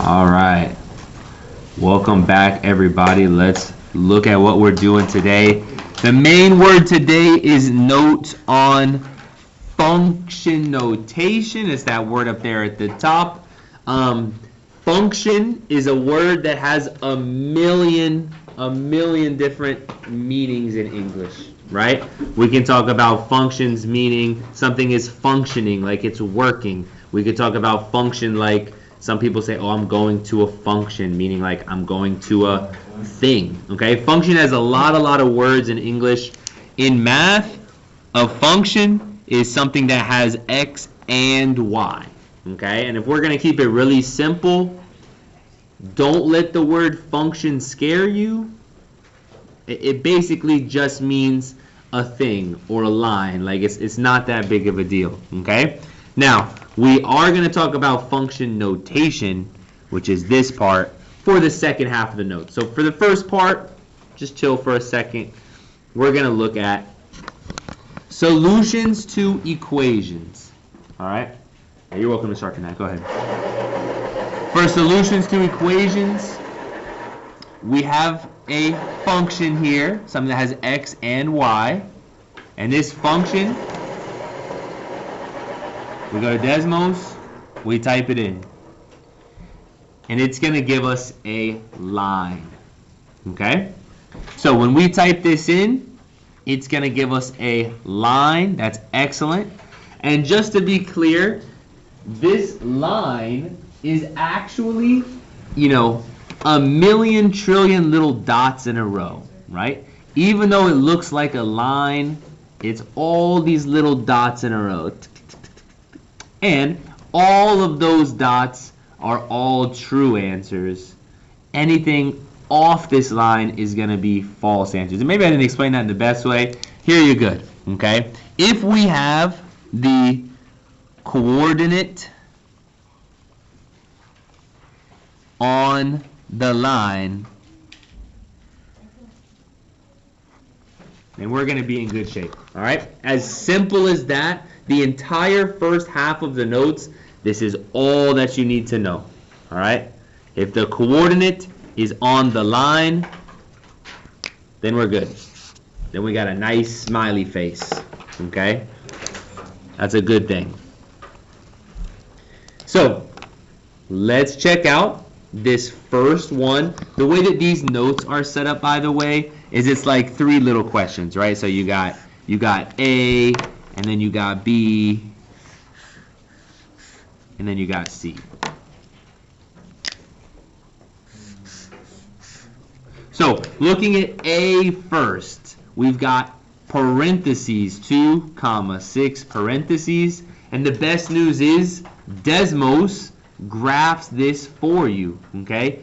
All right. Welcome back, everybody. Let's look at what we're doing today. The main word today is note on function notation. It's that word up there at the top. Function is a word that has a million different meanings in English, right? We can talk about functions meaning something is functioning, like it's working. We could talk about function like some people say, oh, I'm going to a function, meaning like I'm going to a thing, okay? Function has a lot of words in English. In math, a function is something that has x and y, okay? And if we're going to keep it really simple, don't let the word function scare you. It basically just means a thing or a line. Like it's not that big of a deal, okay? Now, we are going to talk about function notation, which is this part, for the second half of the note. So for the first part, just chill for a second. We're going to look at solutions to equations. All right? You're welcome to start tonight. Go ahead. For solutions to equations, we have a function here, something that has x and y. And this function, we go to Desmos, we type it in. And it's going to give us a line. Okay? So when we type this in, it's going to give us a line. That's excellent. And just to be clear, this line is actually, a million trillion little dots in a row, right? Even though it looks like a line, it's all these little dots in a row. And all of those dots are all true answers. Anything off this line is going to be false answers. And maybe I didn't explain that in the best way. Here you're good, okay? If we have the coordinate on the line, then we're going to be in good shape, all right? As simple as that. The entire first half of the notes, this is all that you need to know, all right? If the coordinate is on the line, then we're good. Then we got a nice smiley face, okay? That's a good thing. So, let's check out this first one. The way that these notes are set up, by the way, is it's like three little questions, right? So you got A, and then you got B, and then you got C. So, looking at A first, we've got parentheses, 2, 6 parentheses, and the best news is Desmos graphs this for you, okay?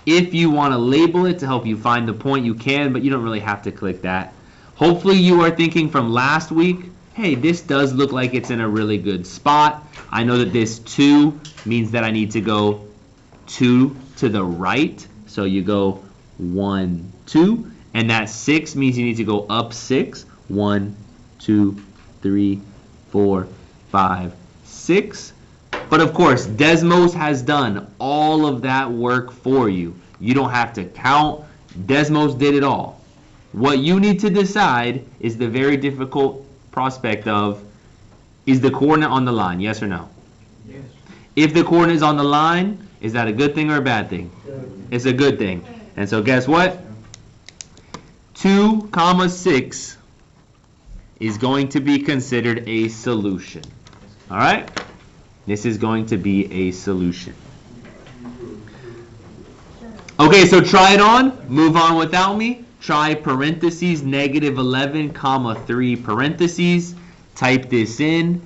If you want to label it to help you find the point, you can, but you don't really have to click that. Hopefully you are thinking from last week, hey, this does look like it's in a really good spot. I know that this 2 means that I need to go 2 to the right. So you go 1, 2. And that 6 means you need to go up 6. 1, 2, 3, 4, 5, 6. But of course, Desmos has done all of that work for you. You don't have to count. Desmos did it all. What you need to decide is the very difficult prospect of, is the coordinate on the line, yes or no? Yes. If the coordinate is on the line, is that a good thing or a bad thing? Good. It's a good thing. And so guess what? 2, 6 is going to be considered a solution. All right? This is going to be a solution. Okay, so try it on. Move on without me. Try parentheses, -11, 3 parentheses. Type this in.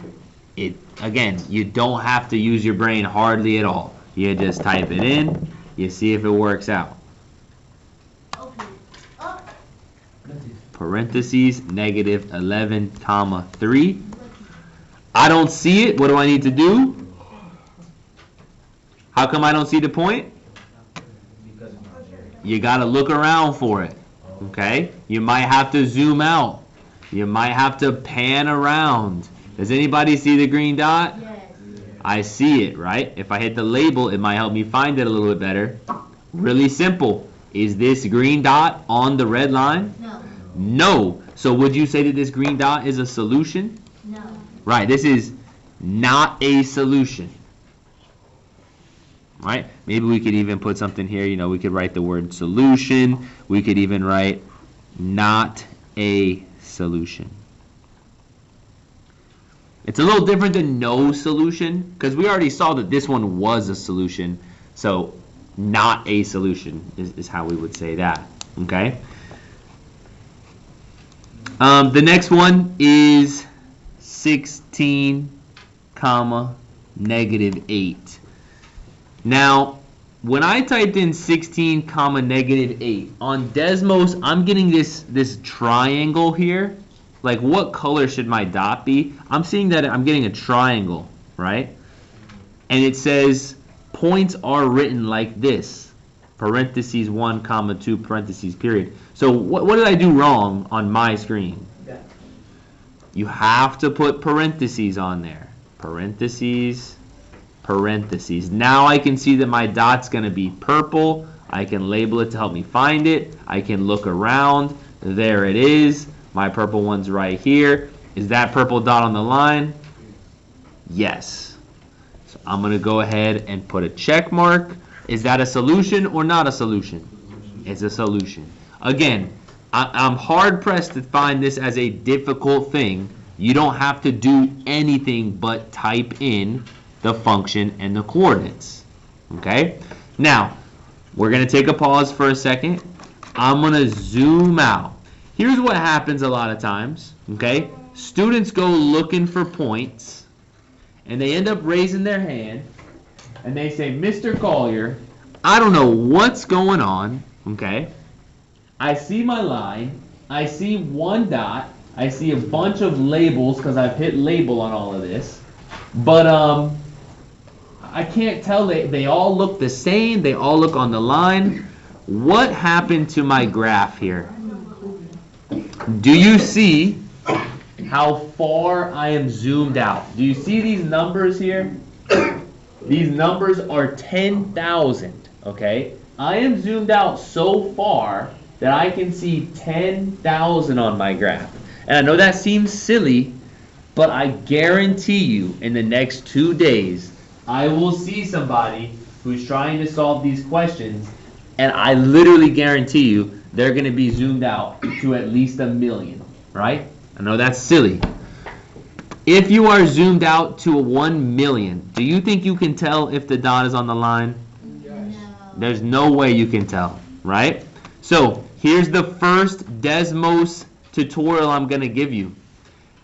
Again, you don't have to use your brain hardly at all. You just type it in. You see if it works out. Parentheses, -11, 3. I don't see it. What do I need to do? How come I don't see the point? You got to look around for it. Okay? You might have to zoom out. You might have to pan around. Does anybody see the green dot? Yes. I see it, right? If I hit the label, it might help me find it a little bit better. Really simple. Is this green dot on the red line? No. No. So would you say that this green dot is a solution? No. Right, this is not a solution. Right? Maybe we could even put something here, you know, we could write the word solution. We could even write not a solution. It's a little different than no solution, because we already saw that this one was a solution. So not a solution is how we would say that. Okay? The next one is 16, comma, negative 8. Now, when I typed in 16, comma, negative 8, on Desmos, I'm getting this triangle here. Like, what color should my dot be? I'm seeing that I'm getting a triangle, right? And it says points are written like this, parentheses 1, comma, 2, parentheses, period. So what did I do wrong on my screen? You have to put parentheses on there. Parentheses, parentheses. Now I can see that my dot's going to be purple. I can label it to help me find it. I can look around. There it is. My purple one's right here. Is that purple dot on the line? Yes. So I'm going to go ahead and put a check mark. Is that a solution or not a solution? It's a solution. Again, I'm hard-pressed to find this as a difficult thing. You don't have to do anything but type in the function and the coordinates. Okay? Now, we're going to take a pause for a second. I'm going to zoom out. Here's what happens a lot of times. Okay? Students go looking for points, and they end up raising their hand, and they say, Mr. Collier, I don't know what's going on. Okay? I see my line, I see one dot, I see a bunch of labels because I've hit label on all of this, but I can't tell, they all look the same, they all look on the line. What happened to my graph here? Do you see how far I am zoomed out? Do you see these numbers here? These numbers are 10,000, okay? I am zoomed out so far that I can see 10,000 on my graph. And I know that seems silly, but I guarantee you in the next 2 days, I will see somebody who's trying to solve these questions, and I literally guarantee you they're going to be zoomed out to at least 1 million, right? I know that's silly. If you are zoomed out to 1 million, do you think you can tell if the dot is on the line? Yes. There's no way you can tell, right? So here's the first Desmos tutorial I'm going to give you.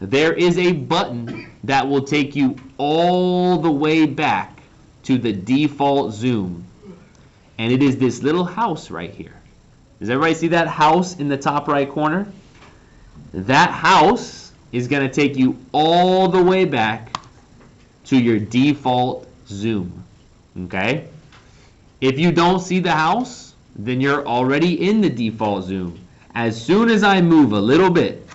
There is a button that will take you all the way back to the default zoom. And it is this little house right here. Does everybody see that house in the top right corner? That house is going to take you all the way back to your default zoom. Okay? If you don't see the house, then you're already in the default zoom. As soon as I move a little bit,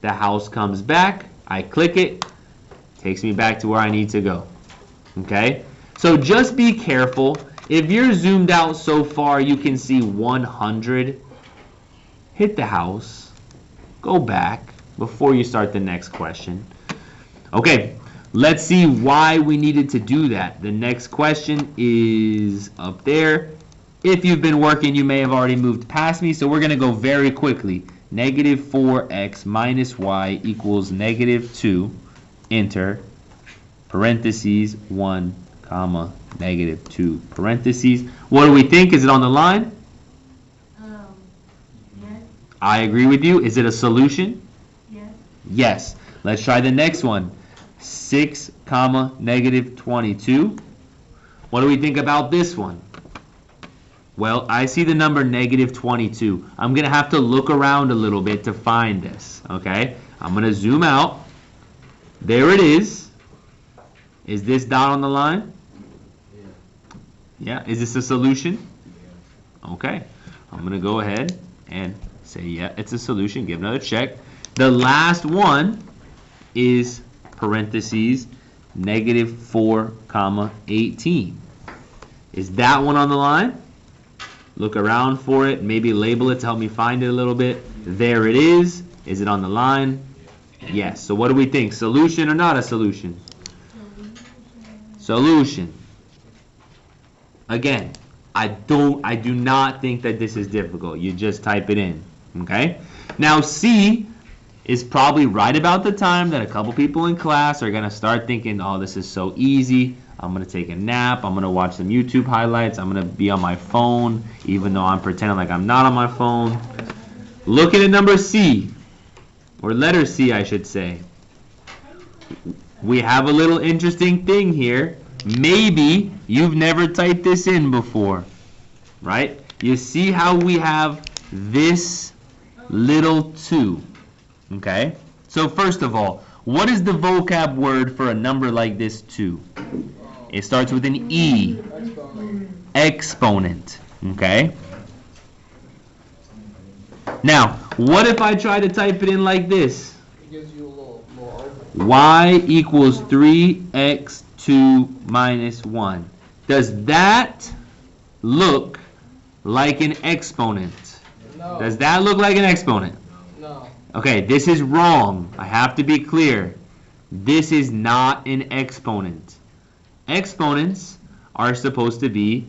the house comes back, I click it, takes me back to where I need to go. Okay? So just be careful. If you're zoomed out so far you can see 100, hit the house, go back before you start the next question. Okay, let's see why we needed to do that. The next question is up there. If you've been working, you may have already moved past me, so we're going to go very quickly. Negative 4x minus y equals negative 2, enter, parentheses, 1, comma, negative 2, parentheses. What do we think? Is it on the line? Yes. I agree with you. Is it a solution? Yes. Yes. Let's try the next one. 6, comma, negative 22. What do we think about this one? Well, I see the number negative 22. I'm going to have to look around a little bit to find this, okay? I'm going to zoom out. There it is. Is this dot on the line? Yeah. Is this a solution? Okay. I'm going to go ahead and say, yeah, it's a solution. Give another check. The last one is parentheses negative 4 comma 18. Is that one on the line? Look around for it, maybe label it to help me find it a little bit. There it is. Is it on the line? Yes. So what do we think? Solution or not a solution? Solution. Again, I do not think that this is difficult. You just type it in. Okay? Now C is probably right about the time that a couple people in class are going to start thinking, oh, this is so easy. I'm going to take a nap. I'm going to watch some YouTube highlights. I'm going to be on my phone, even though I'm pretending like I'm not on my phone. Looking at number C, or letter C, I should say. We have a little interesting thing here. Maybe you've never typed this in before, right? You see how we have this little 2, okay? So first of all, what is the vocab word for a number like this 2? It starts with an E. Exponent. Okay? Now, what if I try to type it in like this? It gives you a little Y equals 3x2 minus 1. Does that look like an exponent? No. Does that look like an exponent? No. Okay, this is wrong. I have to be clear. This is not an exponent. Exponents are supposed to be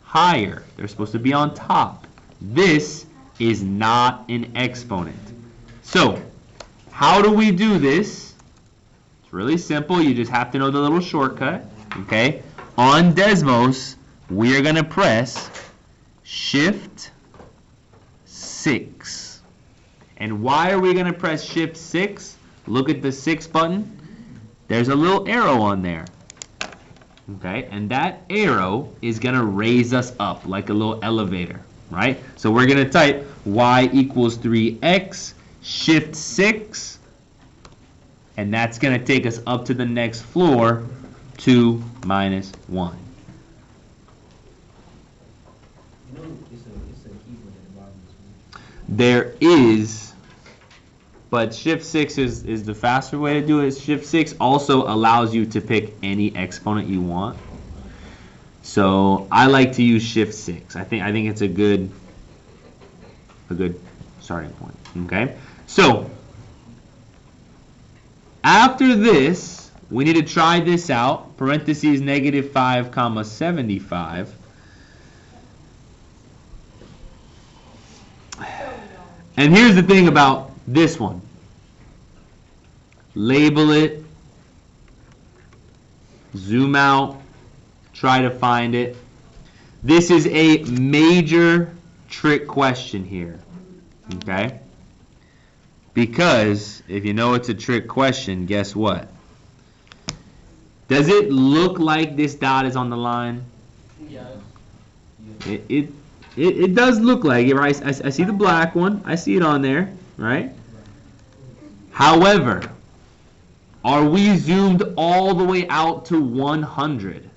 higher. They're supposed to be on top. This is not an exponent. So, how do we do this? It's really simple. You just have to know the little shortcut. Okay? On Desmos, we are going to press Shift 6. And why are we going to press Shift 6? Look at the 6 button. There's a little arrow on there. Okay, and that arrow is going to raise us up like a little elevator, right? So we're going to type y equals 3x, shift 6, and that's going to take us up to the next floor, 2 minus 1. There is, but shift 6 is the faster way to do it. Shift 6 also allows you to pick any exponent you want. So I like to use shift 6. I think it's a good starting point. Okay? So after this, we need to try this out. Parentheses negative 5 comma 75. And here's the thing about this one. Label it, zoom out, try to find it. This is a major trick question here, okay? Because if you know it's a trick question, guess what? Does it look like this dot is on the line? Yes. It does look like it, right? I see the black one. I see it on there, right? However, are we zoomed all the way out to 100?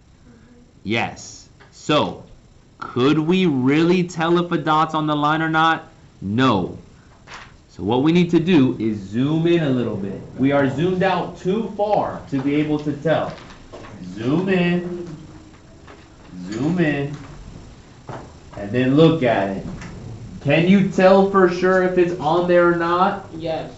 Yes. So, could we really tell if a dot's on the line or not? No. So what we need to do is zoom in a little bit. We are zoomed out too far to be able to tell. Zoom in, and then look at it. Can you tell for sure if it's on there or not? Yes.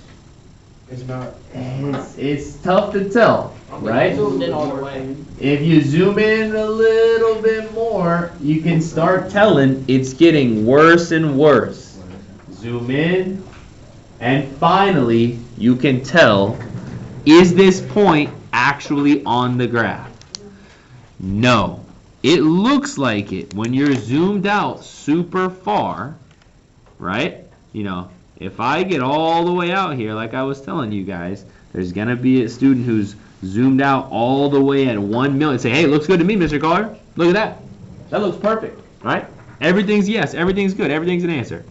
It's not. It's tough to tell, right? Zoomed in all the way. If you zoom in a little bit more, you can start telling it's getting worse and worse. Zoom in, and finally, you can tell, is this point actually on the graph? No. It looks like it when you're zoomed out super far, right? You know, if I get all the way out here, like I was telling you guys, there's going to be a student who's zoomed out all the way at 1 million. Say, hey, looks good to me, Mr. Carter. Look at that. That looks perfect, right? Everything's yes. Everything's good. Everything's an answer.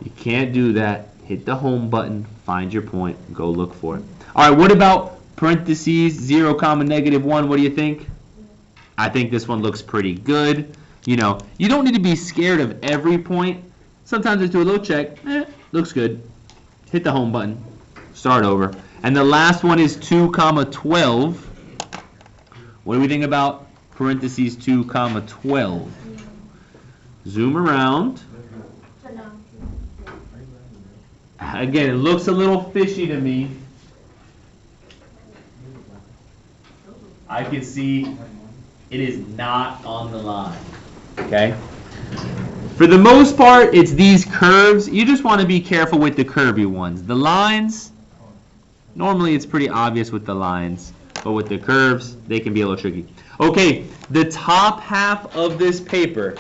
You can't do that. Hit the home button. Find your point. Go look for it. All right, what about parentheses 0 comma negative 1? What do you think? I think this one looks pretty good. You know, you don't need to be scared of every point. Sometimes just do a little check. Looks good. Hit the home button. Start over. And the last one is 2 comma 12. What do we think about parentheses 2 comma 12? Zoom around. Again, it looks a little fishy to me. I can see it is not on the line. Okay? For the most part, it's these curves. You just want to be careful with the curvy ones. The lines, normally it's pretty obvious with the lines, but with the curves, they can be a little tricky. Okay, the top half of this paper,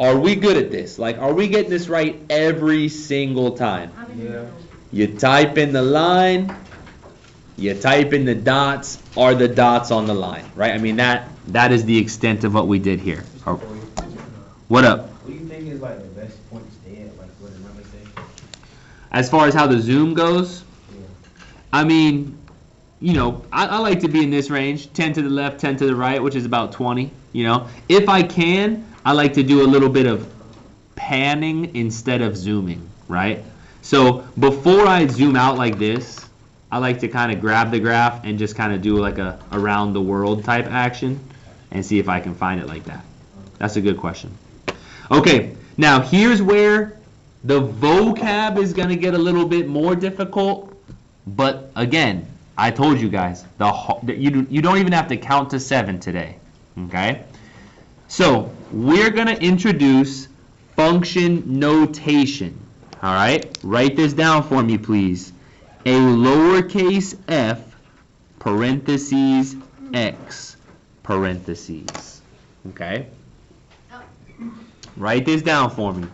are we good at this? Like, are we getting this right every single time? Yeah. You type in the line, you type in the dots, are the dots on the line, right? I mean, that is the extent of what we did here. Oh, what up? What do you think is like the best point to stay at, like what the numbers say? As far as how the zoom goes, Yeah. I mean, you know, I like to be in this range, 10 to the left, 10 to the right, which is about 20, you know. If I can, I like to do a little bit of panning instead of zooming, right? So before I zoom out like this, I like to kind of grab the graph and just kind of do like a around the world type action and see if I can find it like that. That's a good question. Okay, now here's where the vocab is going to get a little bit more difficult, but again, I told you guys, you don't even have to count to 7 today, okay? So we're going to introduce function notation, all right? Write this down for me, please. A lowercase f parentheses x parentheses, okay? Write this down for me.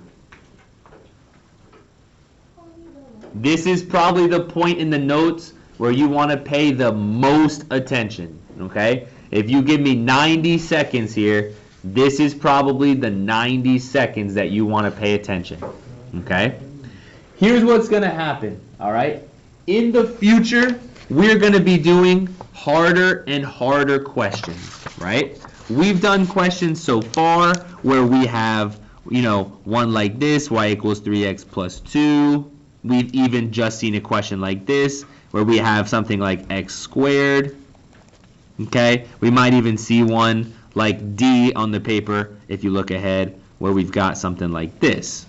This is probably the point in the notes where you want to pay the most attention, okay? If you give me 90 seconds here, this is probably the 90 seconds that you want to pay attention, okay? Here's what's going to happen, all right? In the future, we're going to be doing harder and harder questions, right? We've done questions so far where we have, you know, one like this, y equals 3x plus 2. We've even just seen a question like this where we have something like x squared. Okay, we might even see one like D on the paper if you look ahead where we've got something like this.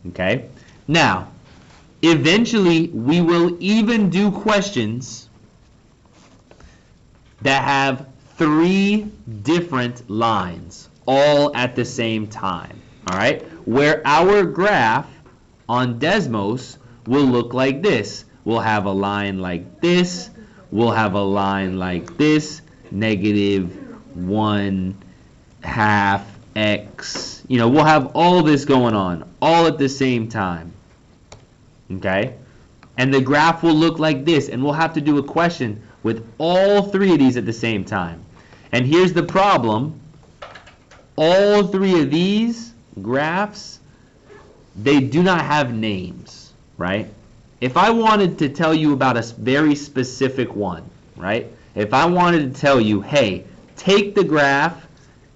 Okay, now eventually we will even do questions that have 3 different lines all at the same time. All right, where our graph on Desmos will look like this. We'll have a line like this. We'll have a line like this. -1/2 x. You know, we'll have all this going on all at the same time. Okay? And the graph will look like this. And we'll have to do a question with all 3 of these at the same time. And here's the problem. All 3 of these graphs, they do not have names, right? If I wanted to tell you about a very specific one, right? If I wanted to tell you, hey, take the graph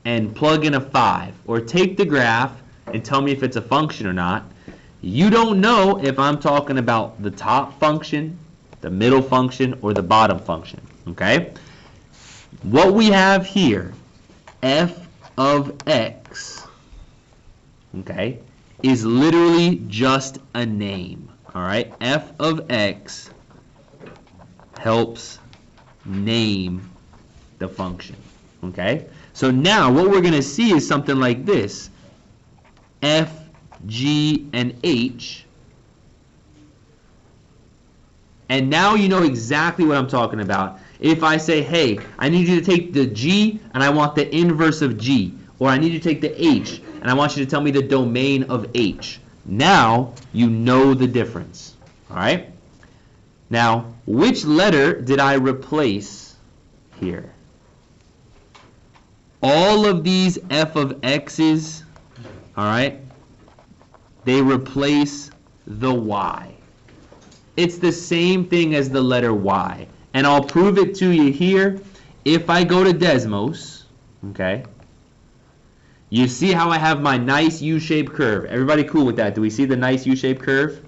and plug in a 5, or take the graph and tell me if it's a function or not, you don't know if I'm talking about the top function, the middle function, or the bottom function, okay? What we have here, f of x, okay, is literally just a name, all right? F of x helps name the function, okay? So now what we're going to see is something like this. F, G, and H. And now you know exactly what I'm talking about. If I say, hey, I need you to take the G and I want the inverse of G, or I need you to take the H and I want you to tell me the domain of H. Now you know the difference, all right? Now, which letter did I replace here? All of these f of x's, all right, they replace the y. It's the same thing as the letter y. And I'll prove it to you here. If I go to Desmos, okay, you see how I have my nice U-shaped curve. Everybody cool with that? Do we see the nice U-shaped curve?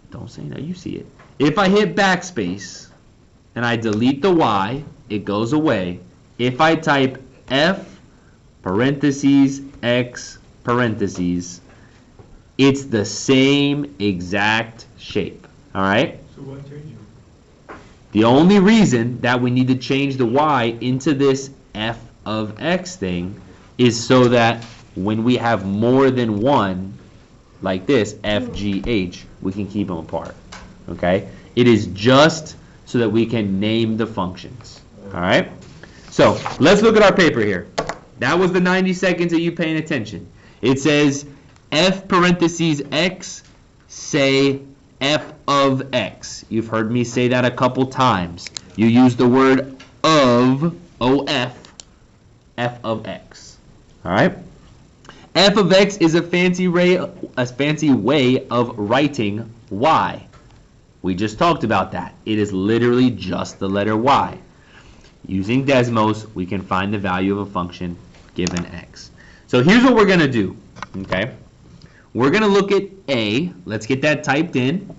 Don't say no, you see it. If I hit backspace, and I delete the y, it goes away. If I type f parentheses x parentheses, it's the same exact shape. All right? So what changed? The only reason that we need to change the y into this f of x thing is so that when we have more than one, like this, f, g, h, we can keep them apart. Okay? It is just so that we can name the functions. All right? So let's look at our paper here. That was the 90 seconds of you paying attention. It says f parentheses x, say f of x. You've heard me say that a couple times. You use the word of, O-F, f of x. All right? F of x is a fancy way of writing y. We just talked about that. It is literally just the letter y. Using Desmos, we can find the value of a function given x. So here's what we're going to do. Okay? We're going to look at A. Let's get that typed in.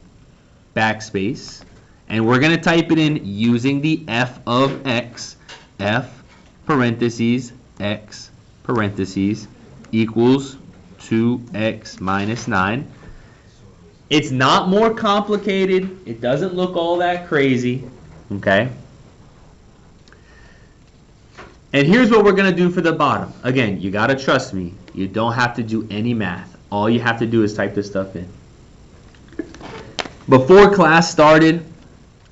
Backspace. And we're going to type it in using the f of x. F parentheses x parentheses equals 2x minus 9. It's not more complicated. It doesn't look all that crazy. Okay? And here's what we're going to do for the bottom. Again, you got to trust me. You don't have to do any math. All you have to do is type this stuff in. Before class started,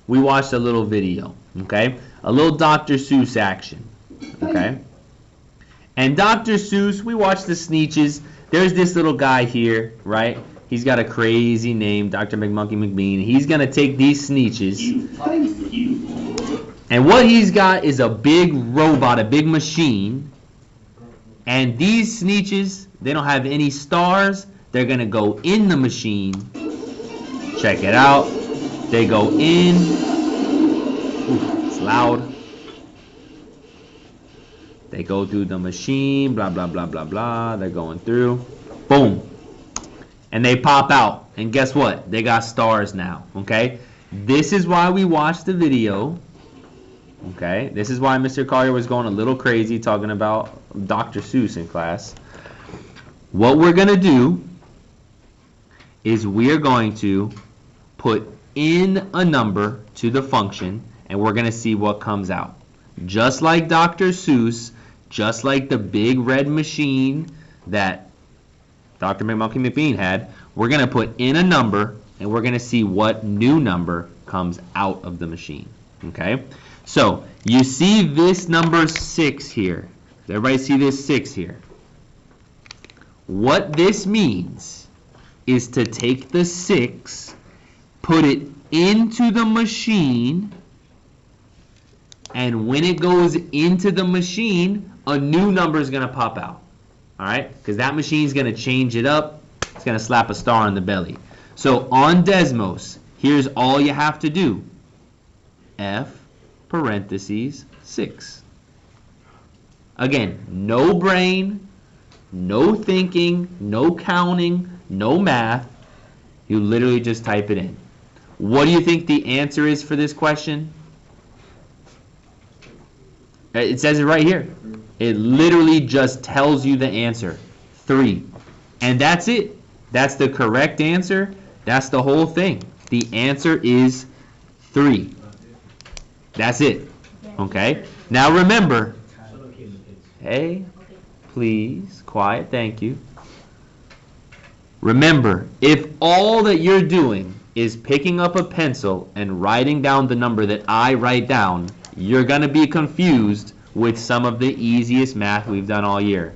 we watched a little video. Okay? A little Dr. Seuss action. Okay? And Dr. Seuss, we watched the Sneetches. There's this little guy here, right? He's got a crazy name, Dr. McMonkey McBean. He's going to take these Sneetches. And what he's got is a big robot, a big machine. And these Sneetches, they don't have any stars. They're going to go in the machine. Check it out. They go in. Ooh, it's loud. They go through the machine, blah, blah, blah, blah, blah. They're going through. Boom. And they pop out. And guess what? They got stars now. Okay? This is why we watched the video. Okay? This is why Mr. Collier was going a little crazy talking about Dr. Seuss in class. What we're going to do is we're going to put in a number to the function, and we're going to see what comes out. Just like Dr. Seuss, just like the big red machine that Dr. McMonkey McBean had, we're going to put in a number, and we're going to see what new number comes out of the machine. Okay? So, you see this number 6 here. Does everybody see this 6 here? What this means is to take the 6, put it into the machine, and when it goes into the machine, a new number is going to pop out. All right? Because that machine is going to change it up. It's going to slap a star on the belly. So on Desmos, here's all you have to do. F parentheses 6. Again, no brain, no thinking, no counting, no math. You literally just type it in. What do you think the answer is for this question? It says it right here. It literally just tells you the answer. 3. And that's it. That's the correct answer. That's the whole thing. The answer is 3. That's it. Okay? Now remember, hey, please, quiet, thank you. Remember, if all that you're doing is picking up a pencil and writing down the number that I write down, you're going to be confused with some of the easiest math we've done all year.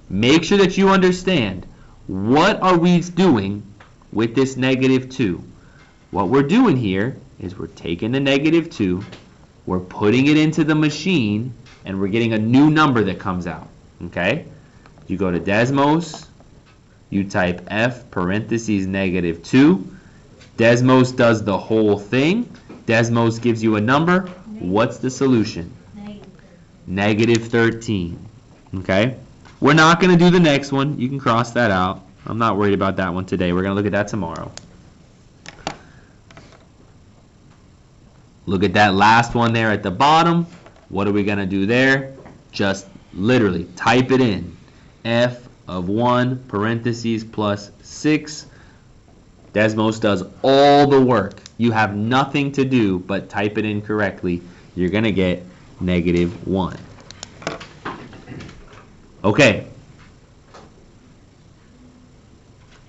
Make sure that you understand, what are we doing with this -2? What we're doing here is we're taking the -2, we're putting it into the machine, and we're getting a new number that comes out. Okay? You go to Desmos, you type F parentheses -2. Desmos does the whole thing. Desmos gives you a number. What's the solution? -13. Okay? We're not going to do the next one. You can cross that out. I'm not worried about that one today. We're going to look at that tomorrow. Look at that last one there at the bottom. What are we going to do there? Just literally type it in. F of 1 parentheses plus 6. Desmos does all the work. You have nothing to do but type it in correctly. You're going to get -1. Okay.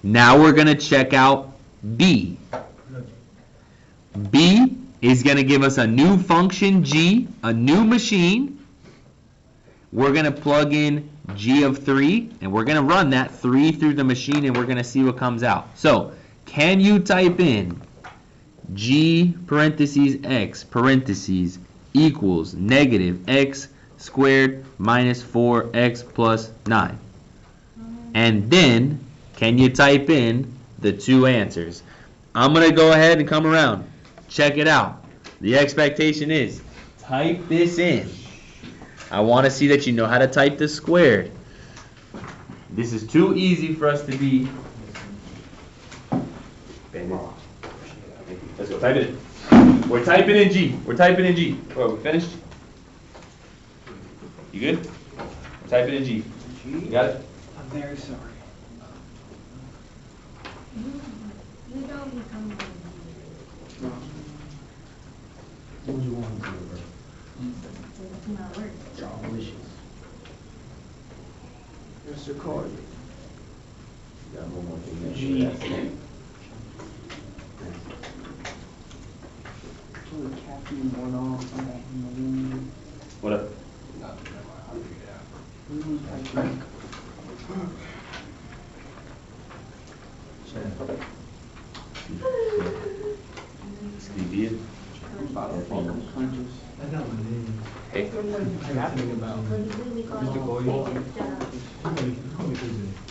Now we're going to check out B. B is going to give us a new function G, a new machine. We're going to plug in G of 3, and we're going to run that 3 through the machine, and we're going to see what comes out. So, can you type in G parentheses X parentheses equals -x squared minus 4x plus 9? And then, can you type in the two answers? I'm going to go ahead and come around. Check it out. The expectation is, type this in. I want to see that you know how to type the squared. This is too easy for us to be. Let's go, type it in. We're typing in G. We're typing in G. Oh, we finished? You good? We're typing in G. You got it? I'm very sorry. You don't become What do you want to do, bro? it's not work. Delicious. Mr. Carter. You got one more thing. G. That's it. Put a caffeine one on that in the room. What up? I drink. Sleepy. I'm about to fall unconscious. I got my name. Hey. I got to think about.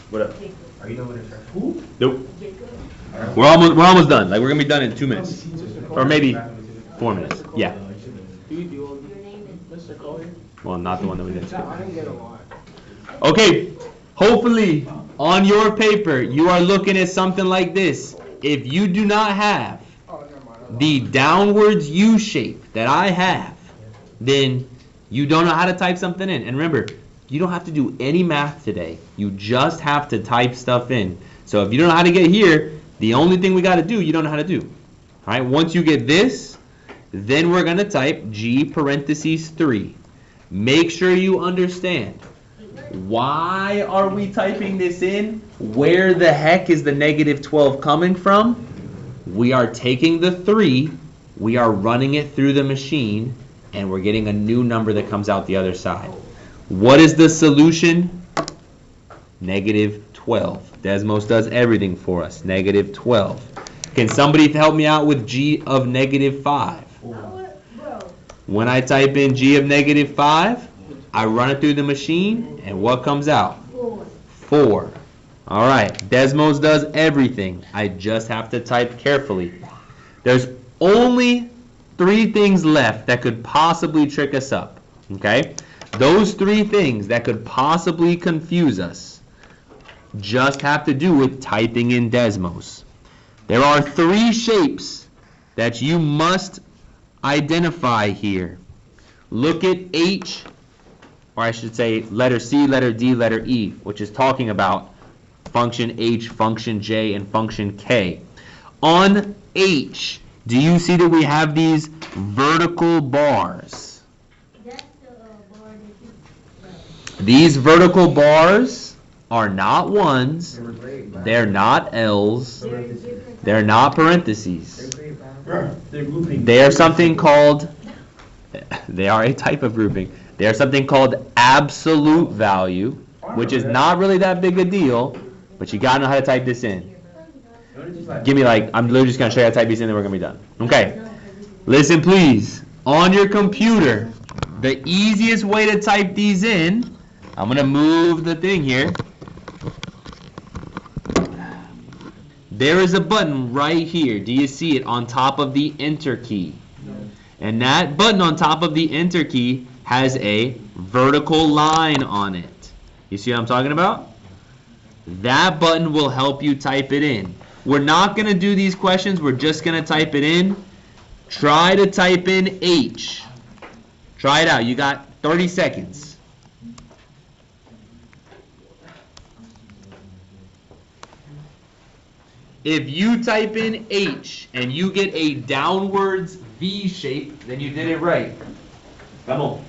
What up? Are you know what it's for? Who? Nope. We're almost done. Like, we're gonna be done in 2 minutes, or maybe 4 minutes. Yeah. Do you do all Mr. Carter? Well, not the one that we did. I didn't get a lot. Okay. Hopefully, on your paper, you are looking at something like this. If you do not have Oh, never mind. the downwards U shape that I have, then you don't know how to type something in. And remember, you don't have to do any math today. You just have to type stuff in. So if you don't know how to get here, the only thing we got to do, you don't know how to do. All right, once you get this, then we're going to type G parentheses 3. Make sure you understand. Why are we typing this in? Where the heck is the -12 coming from? We are taking the 3, we are running it through the machine, and we're getting a new number that comes out the other side. What is the solution? -12. Desmos does everything for us. -12. Can somebody help me out with G of -5? When I type in G of -5, I run it through the machine, and what comes out? 4. All right, Desmos does everything. I just have to type carefully. There's only 3 things left that could possibly trick us up, okay? Those 3 things that could possibly confuse us just have to do with typing in Desmos. There are 3 shapes that you must identify here. Look at H, or I should say letter C, letter D, letter E, which is talking about function H, function J, and function K. On H, do you see that we have these vertical bars? That's the bar that you. These vertical bars are not ones, They were great, bro. they're not L's, They're different. they're not parentheses. They're great, bro. They're grouping. They are something called, they are a type of grouping. They are something called absolute value, which is not really that big a deal, but you gotta know how to type this in. Give me I'm literally just gonna show you how to type these in, then we're gonna be done. Okay, listen please. On your computer, the easiest way to type these in, I'm gonna move the thing here. There is a button right here. Do you see it on top of the Enter key? And that button on top of the Enter key has a vertical line on it. You see what I'm talking about? That button will help you type it in. We're not going to do these questions. We're just going to type it in. Try to type in H. Try it out. You got 30 seconds. If you type in H and you get a downwards V shape, then you did it right. Come on.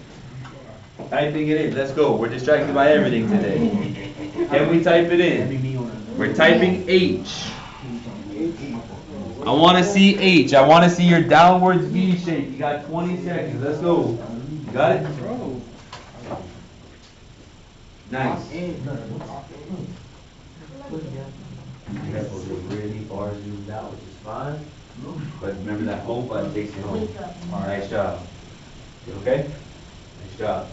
Typing it in. Let's go. We're distracted by everything today. Can we type it in? We're typing H. I want to see H. I want to see your downwards V shape. You got 20 seconds. Let's go. You got it? Nice. Really far zoomed out, which is fine. But remember that home button takes you home. Nice job. You okay? Nice job.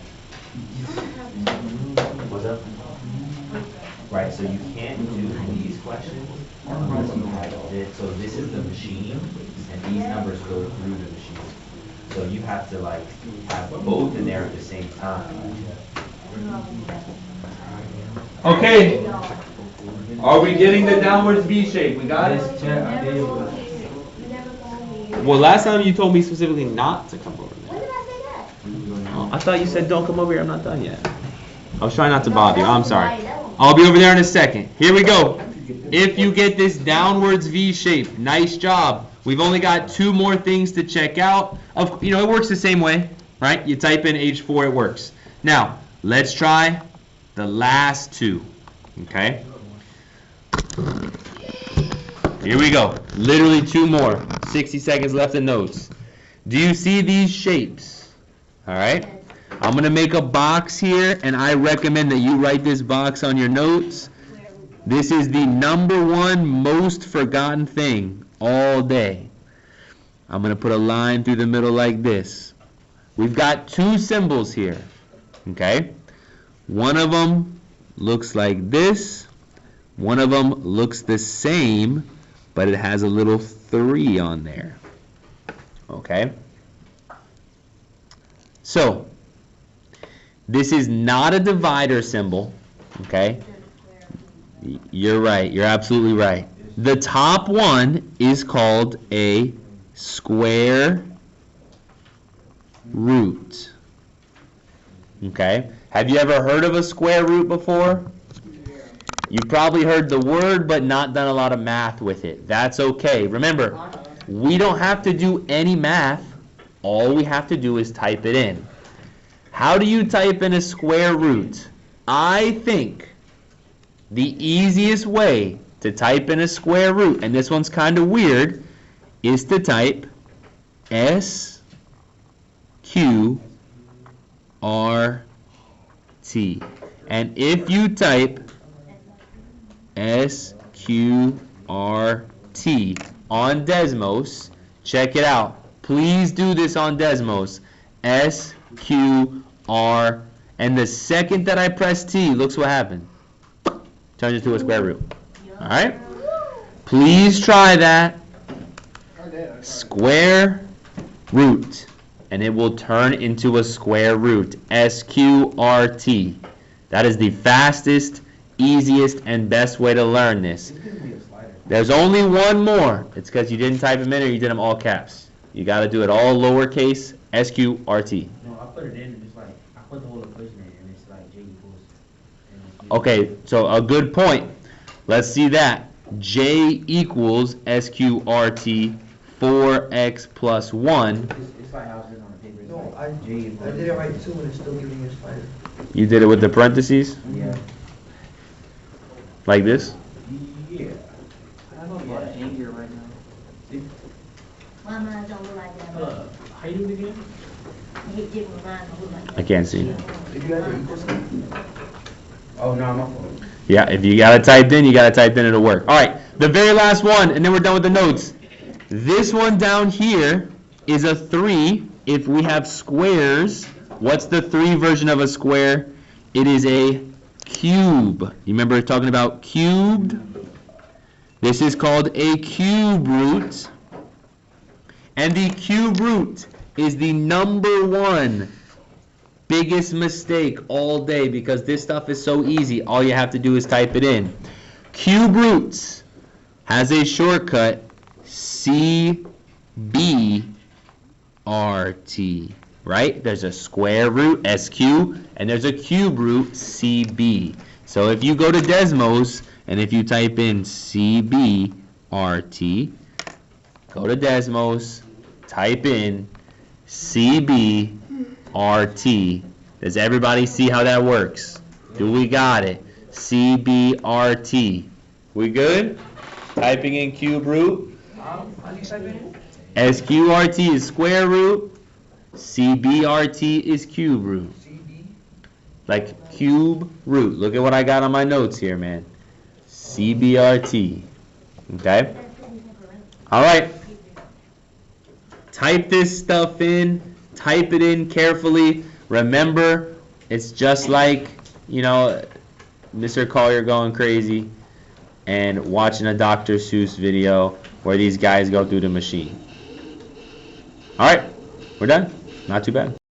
What's up? Right, so you can't do these questions unless you have this. So this is the machine, and these numbers go through the machine. So you have to like have both in there at the same time. Okay. Are we getting the downwards V shape? We got it? Well, last time you told me specifically not to come over there. When did I say that? Oh, I thought you said don't come over here. I'm not done yet. I was trying not to bother you. I'm sorry. I'll be over there in a second. Here we go. If you get this downwards V shape, nice job. We've only got 2 more things to check out. It works the same way, right? You type in H4, it works. Now, let's try the last 2. Okay? Here we go. Literally 2 more. 60 seconds left in notes. Do you see these shapes? All right? I'm going to make a box here, and I recommend that you write this box on your notes. This is the #1 most forgotten thing all day. I'm going to put a line through the middle like this. We've got 2 symbols here. Okay? One of them looks like this. One of them looks the same, but it has a little 3 on there. Okay? So, this is not a divider symbol. Okay? You're right. You're absolutely right. The top one is called a square root. Okay? Have you ever heard of a square root before? You've probably heard the word, but not done a lot of math with it. That's okay. Remember, we don't have to do any math. All we have to do is type it in. How do you type in a square root? I think the easiest way to type in a square root, and this one's kind of weird, is to type SQRT. And if you type SQRT on Desmos, check it out. Please do this on Desmos. SQR, and the second that I press T, looks what happened. Turns into a square root. All right? Please try that. Square root, and it will turn into a square root. SQRT. That is the fastest, easiest, and best way to learn this. There's only one more. It's because you didn't type them in or you did them all caps. You got to do it all lowercase, SQRT. No, I put it in, it's like, I put the whole equation in, and it's like J equals. Okay, so a good point. Let's see that. J equals SQRT 4x plus 1. It's like how it's written on the paper. It's No, like I J equals. did it right too, and it's still giving me a spider. You did it with the parentheses? Yeah. Like this? Yeah. I have a lot of anger right now. My mine don't look like that. How you do it again? It didn't, mine don't look like that. I can't see. If you had the equal sign. Oh, no, my fault. Yeah, if you got it typed in, you got it typed in, it'll work. All right, the very last one, and then we're done with the notes. This one down here is a 3. If we have squares, what's the 3 version of a square? It is a cube. You remember talking about cubed? This is called a cube root. And the cube root is the #1 biggest mistake all day, because this stuff is so easy. All you have to do is type it in. Cube roots has a shortcut CB RT, right? There's a square root, SQ, and there's a cube root, CB. So if you go to Desmos, and if you type in CB RT, go to Desmos, type in CB RT. Does everybody see how that works? Do we got it? CBRT. We good? Typing in cube root. How do you type it in? SQRT is square root. CBRT is cube root. CB. Like cube root. Look at what I got on my notes here, man. CBRT. Okay? Alright. Type this stuff in. Type it in carefully. Remember, it's just like, Mr. Collier going crazy and watching a Dr. Seuss video where these guys go through the machine. Alright, we're done. Not too bad.